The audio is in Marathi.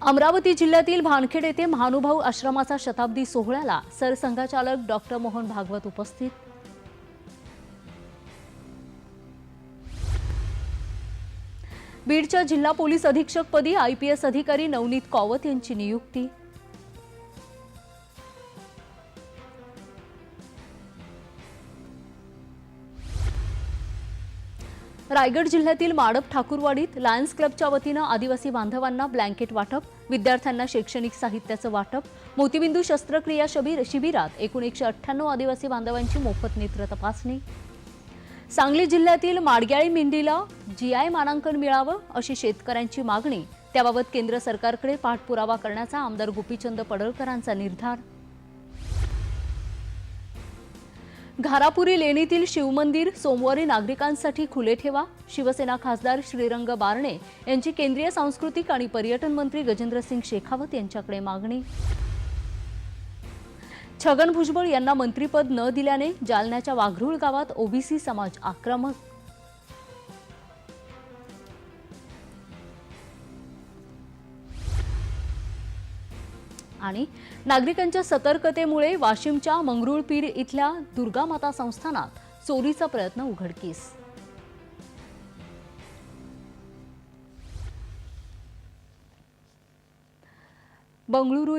अमरावती जिल्ह्यातील भानखेड येथे महानुभाव आश्रमाचा शताब्दी सोहळ्याला सरसंघचालक डॉक्टर मोहन भागवत उपस्थित। बीडच्या जिल्हा पोलीस अधीक्षकपदी आयपीएस अधिकारी नवनीत कौवत यांची नियुक्ती। रायगड जिल्ह्यातील माडप ठाकूरवाडीत लायन्स क्लबच्या वतीने आदिवासी बांधवांना ब्लँकेट वाटप, विद्यार्थ्यांना शैक्षणिक साहित्याचे वाटप, मोतीबिंदू शस्त्रक्रिया शिबिरात एकूण 198 आदिवासी बांधवांची मोफत नेत्र तपासणी। सांगली जिल्ह्यातील माडग्याळी मेंढीला जीआय मानांकन मिळावं अशी शेतकऱ्यांची मागणी, त्याबाबत केंद्र सरकारकडे पाठपुरावा करण्याचा आमदार गोपीचंद पडळकरांचा निर्धार। घारापुरी लेणीतील शिवमंदिर सोमवारी नागरिकांसाठी खुले ठेवा, शिवसेना खासदार श्रीरंग बारणे यांची केंद्रीय सांस्कृतिक आणि पर्यटन मंत्री गजेंद्रसिंग शेखावत यांच्याकडे मागणी। छगन भुजबळ यांना मंत्रिपद न दिल्याने जालन्याच्या वाघरूळ गावात ओबीसी समाज आक्रमक। आणि नागरिकांच्या सतर्कतेमुळे वाशिमच्या मंगरुळपीर इथल्या दुर्गामाता संस्थानात चोरीचा प्रयत्न उघडकीस। बंगळुरू